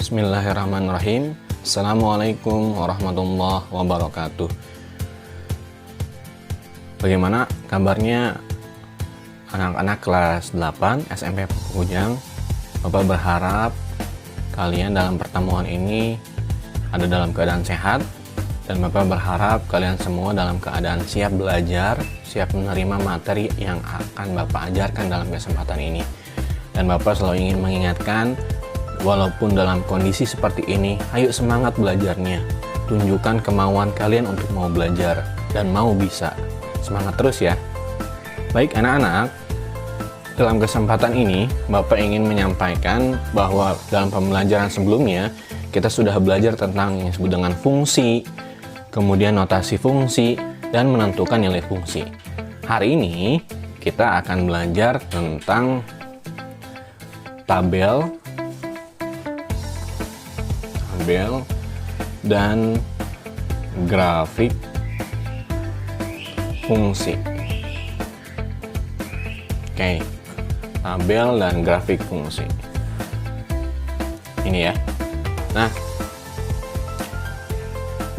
Bismillahirrahmanirrahim. Assalamualaikum warahmatullahi wabarakatuh. Bagaimana kabarnya anak-anak kelas 8 SMP Pekujang? Bapak berharap kalian dalam pertemuan ini ada dalam keadaan sehat, dan Bapak berharap kalian semua dalam keadaan siap belajar, siap menerima materi yang akan Bapak ajarkan dalam kesempatan ini. Dan Bapak selalu ingin mengingatkan, walaupun dalam kondisi seperti ini, ayo semangat belajarnya. Tunjukkan kemauan kalian untuk mau belajar dan mau bisa. Semangat terus ya. Baik anak-anak, dalam kesempatan ini Bapak ingin menyampaikan bahwa dalam pembelajaran sebelumnya kita sudah belajar tentang yang disebut dengan fungsi, kemudian notasi fungsi, dan menentukan nilai fungsi. Hari ini kita akan belajar tentang tabel dan grafik fungsi. Oke, tabel dan grafik fungsi. Ini ya. Nah,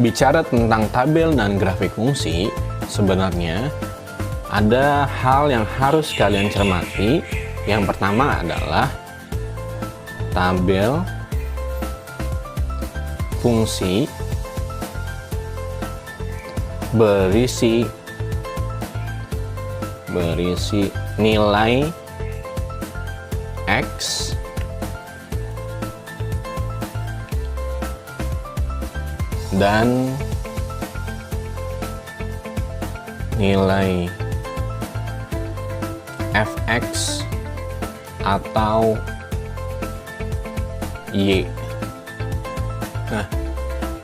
bicara tentang tabel dan grafik fungsi, sebenarnya ada hal yang harus kalian cermati. Yang pertama adalah tabel fungsi berisi nilai X dan nilai Fx atau Y. Nah,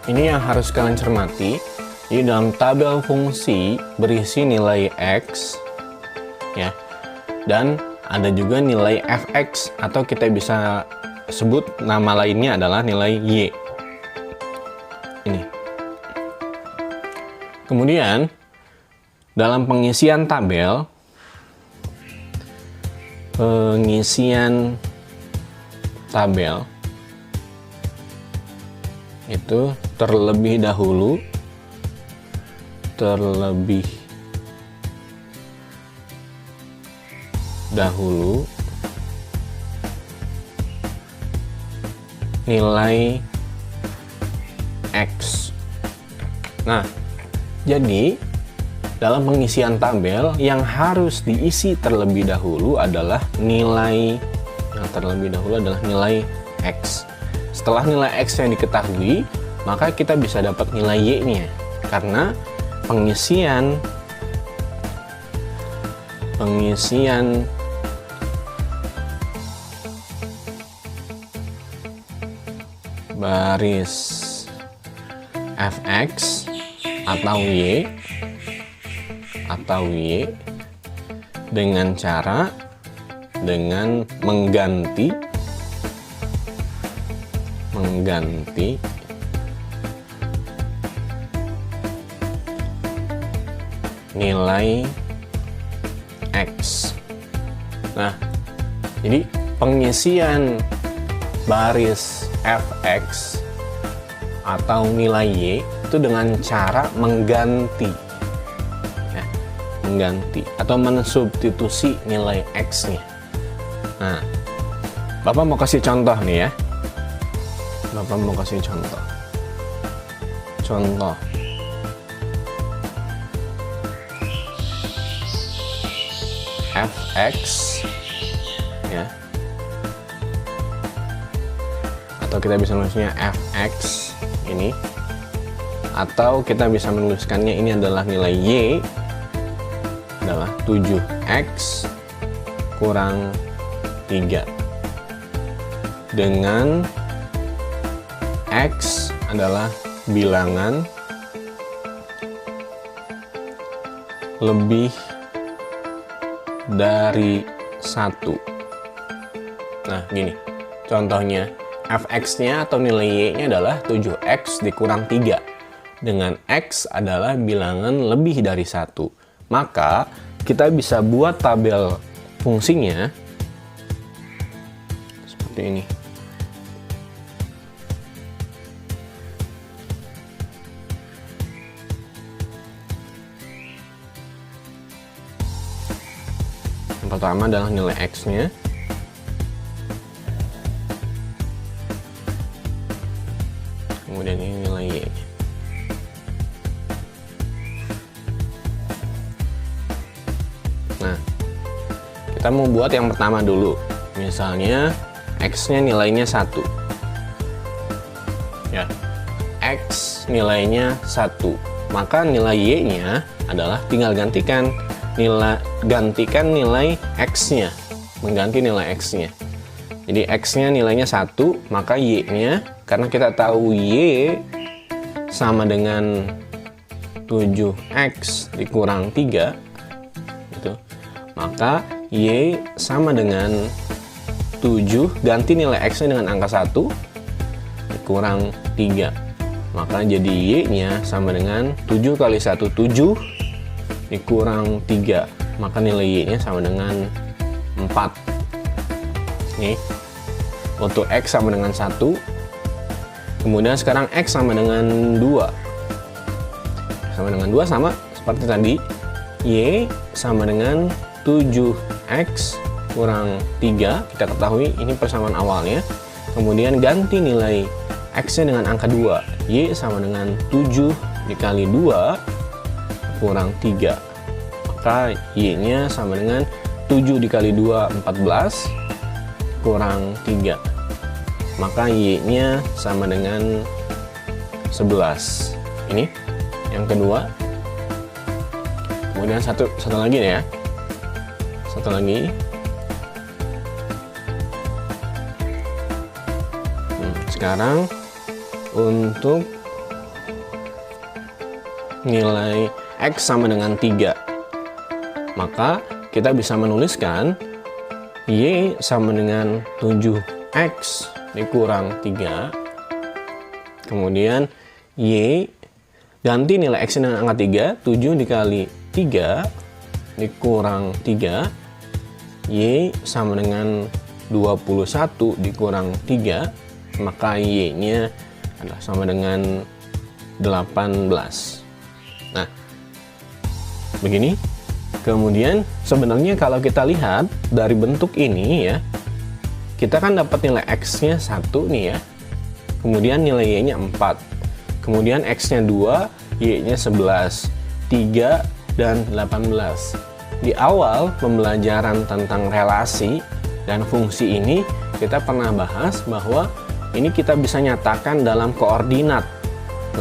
ini yang harus kalian cermati. Di dalam tabel fungsi berisi nilai X ya, dan ada juga nilai Fx, atau kita bisa sebut nama lainnya adalah nilai Y. Ini. Kemudian dalam pengisian tabel, itu terlebih dahulu nilai X. Nah, jadi dalam pengisian tabel yang harus diisi terlebih dahulu adalah nilai X. Setelah nilai X yang diketahui, maka kita bisa dapat nilai Y-nya. Karena pengisian baris Fx atau Y dengan mengganti nilai X. Nah, jadi pengisian baris Fx atau nilai Y itu dengan cara mengganti atau mensubstitusi nilai X-nya. Nah, Bapak mau kasih contoh nih ya. Contoh. Fx ya. Atau kita bisa menulisnya Fx ini. Atau kita bisa menuliskannya ini adalah nilai Y adalah 7X kurang 3 dengan X adalah bilangan lebih dari 1. Nah, gini. Contohnya, Fx-nya atau nilai Y-nya adalah 7X dikurang 3. Dengan X adalah bilangan lebih dari 1. Maka, kita bisa buat tabel fungsinya seperti ini. Yang pertama adalah nilai X-nya. Kemudian ini nilai Y-nya. Nah, kita mau buat yang pertama dulu. Misalnya X-nya nilainya 1. Ya. X nilainya 1. Maka nilai Y-nya adalah tinggal gantikan nilai X-nya. Mengganti nilai X-nya. Jadi X-nya nilainya 1, maka Y-nya, karena kita tahu Y sama dengan 7X dikurang 3, gitu. Maka Y sama dengan 7, ganti nilai X-nya dengan angka 1, dikurang 3. Maka jadi Y-nya sama dengan 7 kali 1, 7, dikurang 3. Maka nilai Y-nya sama dengan 4. Nih, untuk X sama dengan 1. Kemudian sekarang X sama dengan 2. Sama dengan 2 sama seperti tadi. Y sama dengan 7X kurang 3. Kita ketahui ini persamaan awalnya. Kemudian ganti nilai X-nya dengan angka 2. Y sama dengan 7 dikali 2 kurang 3. Maka Y-nya sama dengan 7 dikali 2, 14. Kurang 3. Maka Y-nya sama dengan 11. Ini yang kedua. Kemudian satu lagi ya. Satu lagi. Sekarang untuk nilai X sama dengan 3. Maka kita bisa menuliskan Y sama dengan 7X dikurang 3. Kemudian Y ganti nilai X dengan angka 3. 7 dikali 3 dikurang 3. Y sama dengan 21 dikurang 3. Maka Y-nya adalah sama dengan 18. Nah, begini. Kemudian sebenarnya kalau kita lihat dari bentuk ini ya, kita kan dapat nilai X-nya 1 nih ya. Kemudian nilai Y-nya 4. Kemudian X-nya 2, Y-nya 11, 3, dan 18. Di awal pembelajaran tentang relasi dan fungsi ini, kita pernah bahas bahwa ini kita bisa nyatakan dalam koordinat.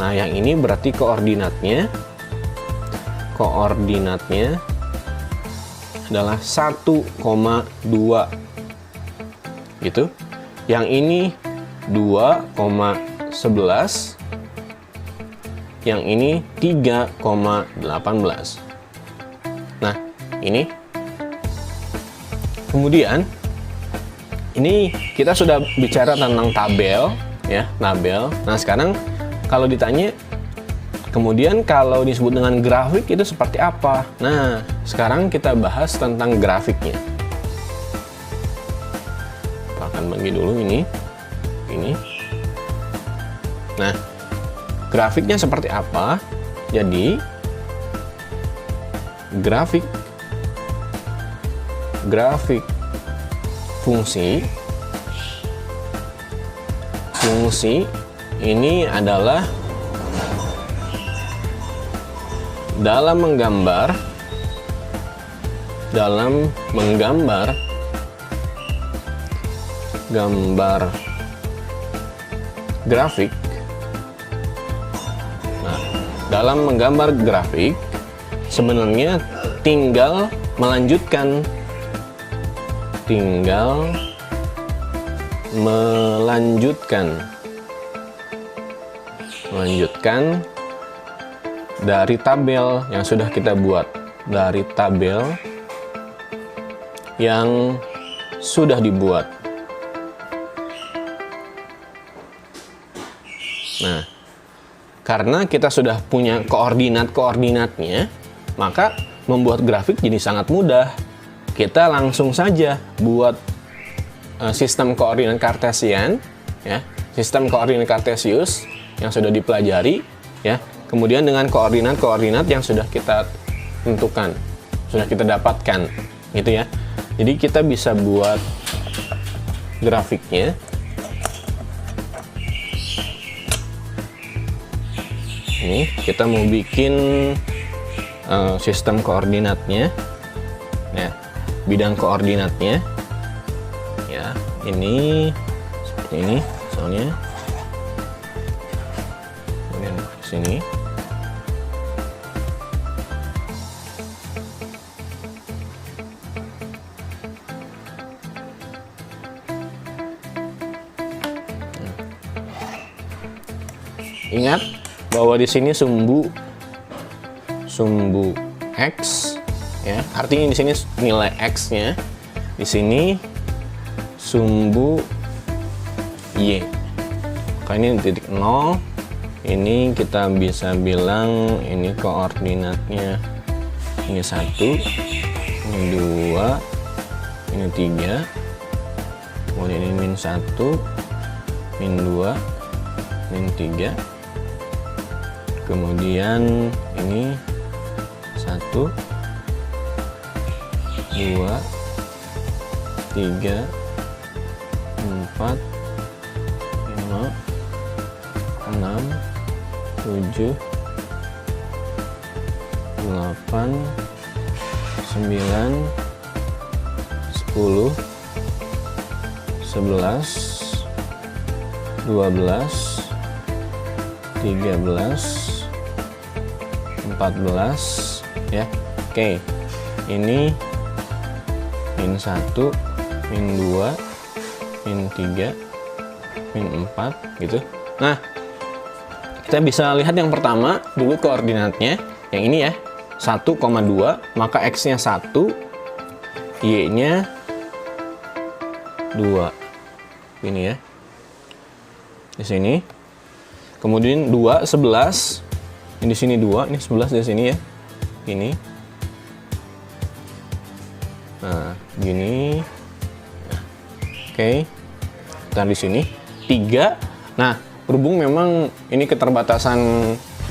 Nah, yang ini berarti koordinatnya adalah 1,2 gitu. Yang ini 2,11. Yang ini 3,18. Nah, ini. Kemudian ini kita sudah bicara tentang tabel ya, tabel. Nah, sekarang kalau ditanya kemudian kalau disebut dengan grafik itu seperti apa? Nah, sekarang kita bahas tentang grafiknya. Kita akan bagi dulu ini. Nah, grafiknya seperti apa? Jadi, grafik fungsi ini adalah dalam menggambar grafik. Nah, dalam menggambar grafik sebenarnya tinggal melanjutkan dari tabel yang sudah kita buat, dari tabel yang sudah dibuat. Nah, karena kita sudah punya koordinatnya, maka membuat grafik jadi sangat mudah. Kita langsung saja buat sistem koordinat Kartesian, ya, sistem koordinat Kartesius yang sudah dipelajari, ya. Kemudian dengan koordinat yang sudah kita tentukan, sudah kita dapatkan, gitu ya. Jadi kita bisa buat grafiknya. Ini kita mau bikin sistem koordinatnya, ya, bidang koordinatnya, ya, ini seperti ini misalnya, kemudian ke sini. Ingat bahwa di sini sumbu x, ya, artinya di sini nilai x-nya, di sini sumbu y. Maka ini titik 0, ini kita bisa bilang ini koordinatnya, ini 1, ini 2, ini 3, kemudian ini min 1, min 2, min 3, kemudian ini 1, 2, 3, 4, 5, 6, 7, 8, 9, 10, 11, 12, 13, 14, ya. Oke, ini min 1, min 2, min 3, min 4 gitu. Nah, kita bisa lihat yang pertama dulu koordinatnya, yang ini ya, 1,2, maka x-nya 1, y-nya 2. Ini ya. Di sini. Kemudian 2, 11. Ini di sini 2, ini 11 di sini ya. Ini. Nah, gini. Nah, oke. Dan di sini 3. Nah, berhubung memang ini keterbatasan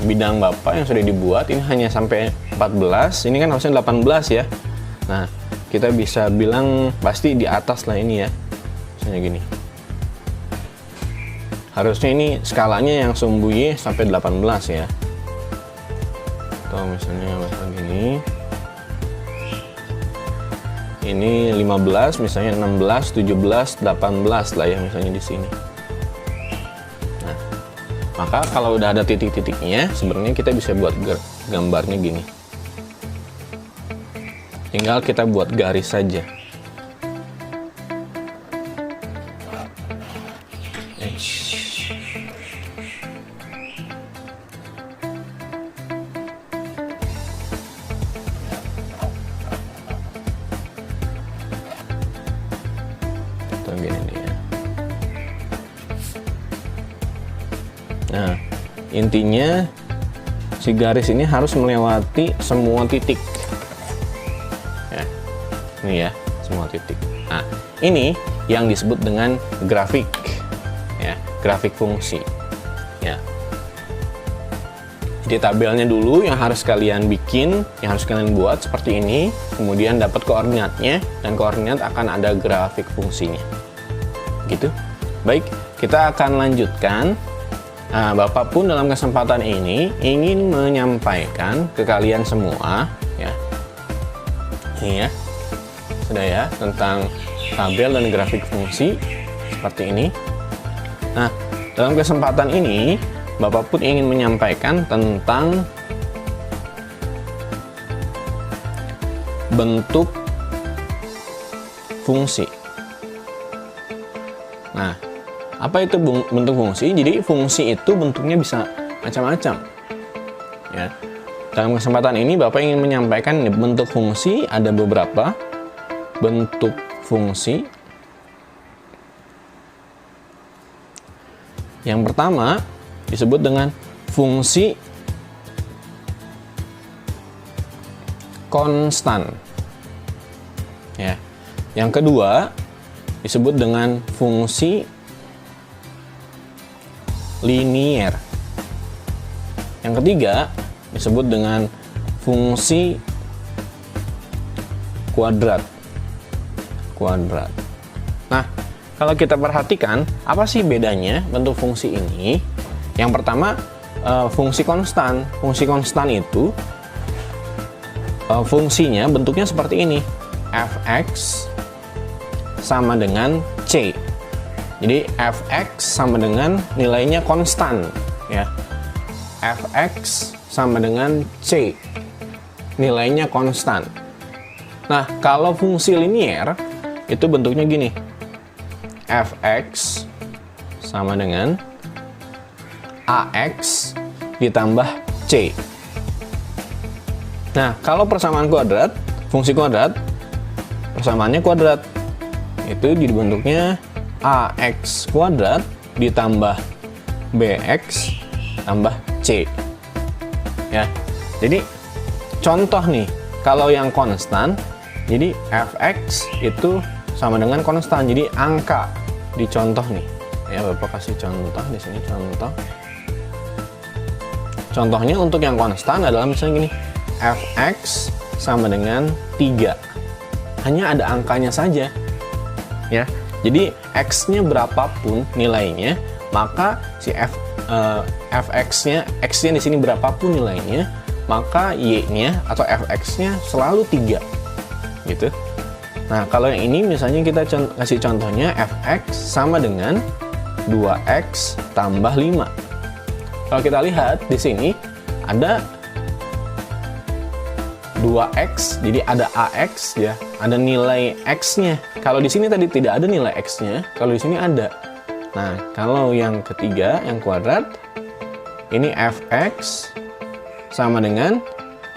bidang Bapak yang sudah dibuat, ini hanya sampai 14. Ini kan harusnya 18 ya. Nah, kita bisa bilang pasti di atas lah ini ya. Misalnya gini. Harusnya ini skalanya yang sumbu Y sampai 18 ya. Atau misalnya gini. Ini 15, misalnya 16, 17, 18 lah ya misalnya di sini. Nah, maka kalau udah ada titik-titiknya, sebenarnya kita bisa buat gambarnya gini. Tinggal kita buat garis saja. Nah, intinya si garis ini harus melewati semua titik. Ya, ini ya, semua titik. Nah, ini yang disebut dengan grafik, ya, grafik fungsi. Ya. Jadi tabelnya dulu yang harus kalian bikin, yang harus kalian buat seperti ini. Kemudian dapat koordinatnya, dan koordinat akan ada grafik fungsinya. Gitu. Baik, kita akan lanjutkan. Nah, Bapak pun dalam kesempatan ini ingin menyampaikan ke kalian semua, ya, ini ya, sudah ya, tentang tabel dan grafik fungsi seperti ini. Nah, dalam kesempatan ini Bapak pun ingin menyampaikan tentang bentuk fungsi. Nah, apa itu bentuk fungsi? Jadi fungsi itu bentuknya bisa macam-macam. Ya. Dalam kesempatan ini Bapak ingin menyampaikan bentuk fungsi, ada beberapa bentuk fungsi. Yang pertama disebut dengan fungsi konstan. Ya. Yang kedua disebut dengan fungsi linier. Yang ketiga disebut dengan fungsi kuadrat. kuadrat. Nah, kalau kita perhatikan, apa sih bedanya bentuk fungsi ini? Yang pertama, fungsi konstan. Fungsi konstan itu fungsinya bentuknya seperti ini. Fx sama dengan C. Jadi fx sama dengan nilainya konstan, ya. Fx sama dengan C, nilainya konstan. Nah, kalau fungsi linier itu bentuknya gini. Fx sama dengan Ax ditambah C. Nah, kalau persamaan kuadrat, fungsi kuadrat, persamaannya kuadrat. Itu jadi bentuknya Ax kuadrat ditambah Bx tambah C. Ya. Jadi contoh nih, kalau yang konstan, jadi Fx itu sama dengan konstan. Jadi angka di contoh nih. Ya, Bapak kasih contoh di sini contoh. Contohnya untuk yang konstan adalah misalnya gini. Fx sama dengan 3. Hanya ada angkanya saja. Ya. Jadi x-nya berapapun nilainya, maka si fx-nya, x-nya di sini berapapun nilainya, maka y-nya atau fx-nya selalu 3. Gitu. Nah, kalau yang ini misalnya kita kasih contohnya fx sama dengan 2x tambah 5. Kalau kita lihat di sini ada 2x, jadi ada ax ya, ada nilai x-nya. Kalau di sini tadi tidak ada nilai x-nya, kalau di sini ada. Nah, kalau yang ketiga, yang kuadrat, ini fx sama dengan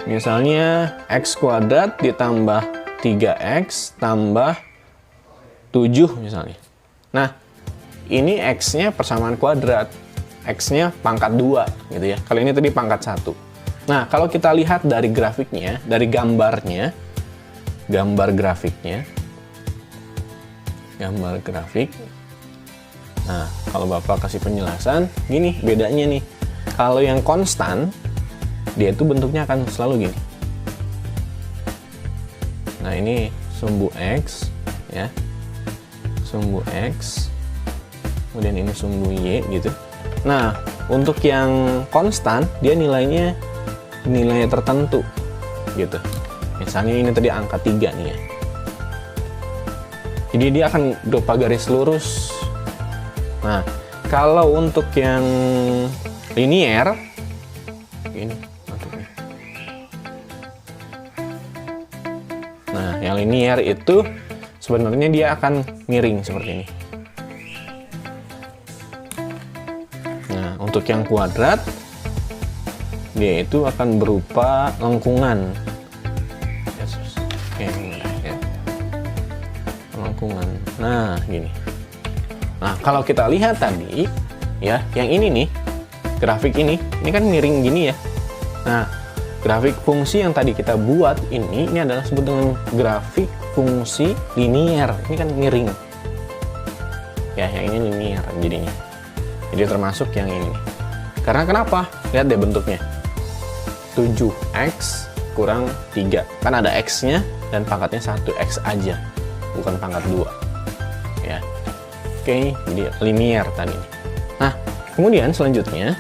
misalnya x kuadrat ditambah 3x tambah 7 misalnya. Nah, ini x-nya persamaan kuadrat, x-nya pangkat 2 gitu ya. Kalau ini tadi pangkat 1. Nah, kalau kita lihat dari grafiknya, dari gambarnya, gambar grafik. Nah, kalau Bapak kasih penjelasan, gini bedanya nih. Kalau yang konstan, dia itu bentuknya akan selalu gini. Nah, ini sumbu X, ya. Sumbu X, kemudian ini sumbu Y, gitu. Nah, untuk yang konstan, dia nilai tertentu gitu. Misalnya ini tadi angka 3 nih ya. Jadi dia akan berupa garis lurus. Nah, kalau untuk yang linier ini nah, yang linier itu sebenarnya dia akan miring seperti ini. Nah, untuk yang kuadrat dia itu akan berupa lengkungan. Lengkungan. Nah, gini. Nah, kalau kita lihat tadi, ya, yang ini nih, grafik ini kan miring gini ya. Nah, grafik fungsi yang tadi kita buat ini adalah disebut dengan grafik fungsi linier. Ini kan miring. Ya, yang ini linier jadinya. Jadi termasuk yang ini. Karena kenapa? Lihat deh bentuknya. 7x kurang 3. Kan ada x-nya dan pangkatnya 1x aja, bukan pangkat 2. Ya. Oke, jadi linier tadi. Nah, kemudian selanjutnya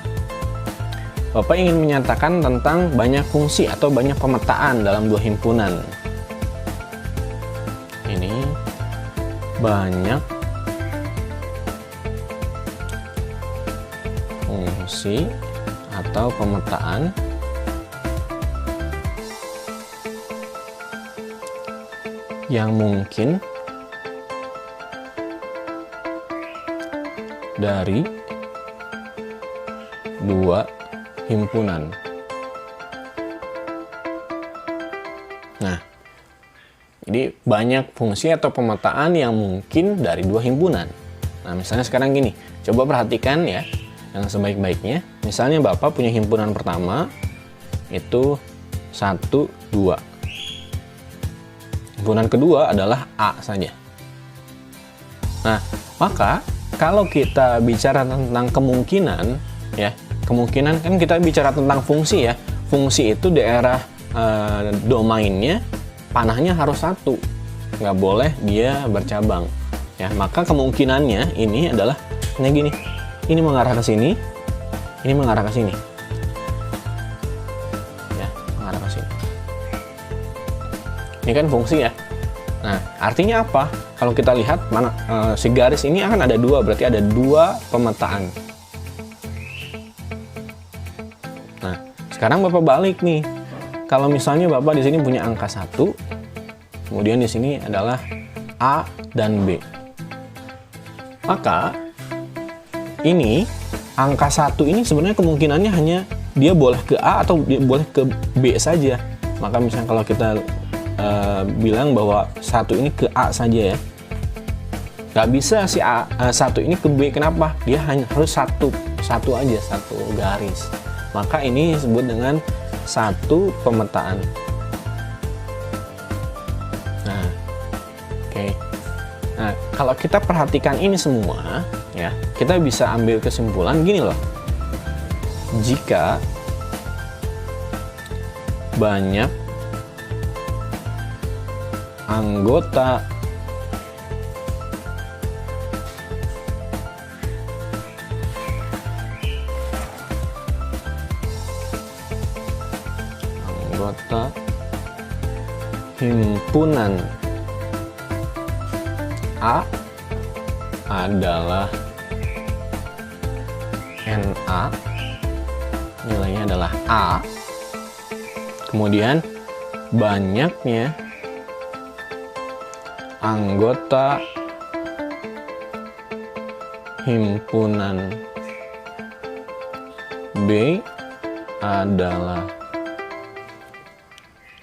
Bapak ingin menyatakan tentang banyak fungsi atau banyak pemetaan dalam dua himpunan. Ini banyak fungsi atau pemetaan yang mungkin dari dua himpunan. Nah, jadi banyak fungsi atau pemetaan yang mungkin dari dua himpunan. Nah, misalnya sekarang gini, coba perhatikan ya, yang sebaik-baiknya. Misalnya Bapak punya himpunan pertama, itu 1, 2. Himpunan kedua adalah A saja. Nah, maka kalau kita bicara tentang kemungkinan, ya, kemungkinan kan kita bicara tentang fungsi ya. Fungsi itu daerah domainnya, panahnya harus 1. nggak boleh dia bercabang. Ya, maka kemungkinannya ini adalah kayak gini. Ini mengarah ke sini, ini mengarah ke sini. Ya, mengarah ke sini. Ini kan fungsi ya. Nah, artinya apa? Kalau kita lihat mana si garis ini akan ada dua, berarti ada dua pemetaan. Nah, sekarang Bapak balik nih. Kalau misalnya Bapak di sini punya angka 1, kemudian di sini adalah A dan B. Maka ini angka 1 ini sebenarnya kemungkinannya hanya dia boleh ke A atau dia boleh ke B saja. Maka misalnya kalau kita bilang bahwa 1 ini ke A saja ya, nggak bisa si A 1 ini ke B. Kenapa? Dia hanya harus satu aja, satu garis. Maka ini disebut dengan satu pemetaan. Nah, oke. Nah, kalau kita perhatikan ini semua ya, kita bisa ambil kesimpulan gini loh. Jika banyak anggota himpunan A adalah NA, nilainya adalah A, kemudian banyaknya anggota himpunan B adalah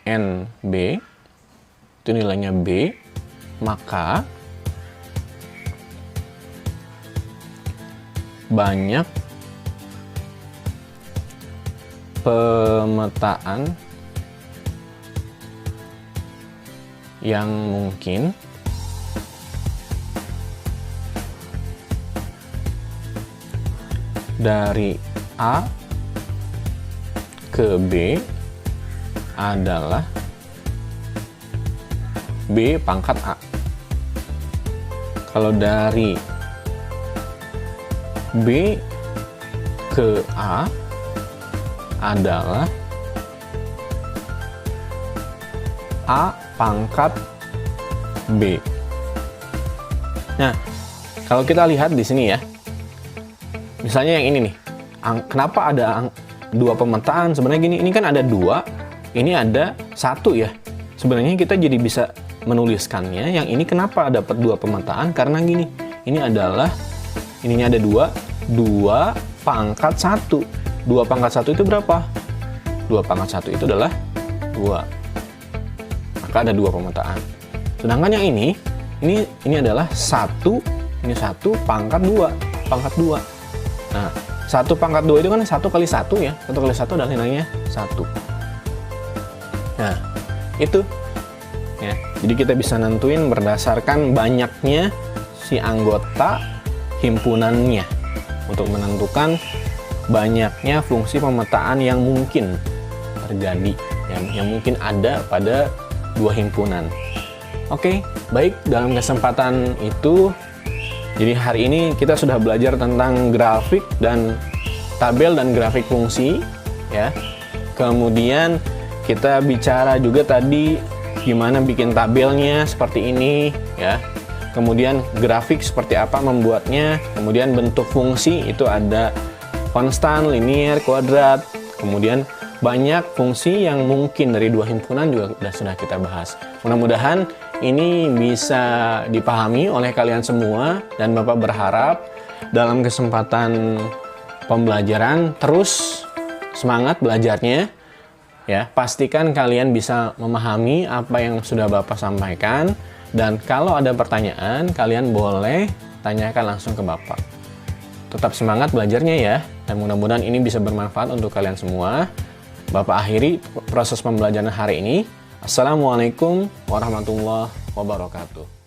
NB, itu nilainya B, maka banyak pemetaan yang mungkin dari A ke B adalah B pangkat A. Kalau dari B ke A adalah A pangkat B. Nah, kalau kita lihat di sini ya, misalnya yang ini nih, kenapa ada dua pemetaan? Sebenarnya gini, ini kan ada dua, ini ada satu ya. Sebenarnya kita jadi bisa menuliskannya, yang ini kenapa dapat dua pemetaan? Karena gini, ini adalah, ininya ada dua pangkat 1. 2 pangkat 1 itu berapa? 2 pangkat 1 itu adalah 2. Maka ada dua pemetaan. Sedangkan yang ini adalah 1, ini 1 pangkat 2. Pangkat 2. Nah, 1 pangkat 2 itu kan 1 kali 1 ya. 1 kali 1 adalah nilainya 1. Nah, itu ya. Jadi kita bisa nentuin berdasarkan banyaknya si anggota himpunannya untuk menentukan banyaknya fungsi pemetaan yang mungkin terjadi, yang mungkin ada pada dua himpunan. Oke, baik, dalam kesempatan itu, jadi hari ini kita sudah belajar tentang grafik dan tabel dan grafik fungsi ya. Kemudian kita bicara juga tadi gimana bikin tabelnya seperti ini ya. Kemudian grafik seperti apa membuatnya, kemudian bentuk fungsi itu ada konstan, linear, kuadrat, kemudian banyak fungsi yang mungkin dari dua himpunan juga sudah kita bahas. Mudah-mudahan ini bisa dipahami oleh kalian semua, dan Bapak berharap dalam kesempatan pembelajaran terus semangat belajarnya ya. Pastikan kalian bisa memahami apa yang sudah Bapak sampaikan. Dan kalau ada pertanyaan, kalian boleh tanyakan langsung ke Bapak. Tetap semangat belajarnya ya, dan mudah-mudahan ini bisa bermanfaat untuk kalian semua. Bapak akhiri proses pembelajaran hari ini. Assalamualaikum warahmatullahi wabarakatuh.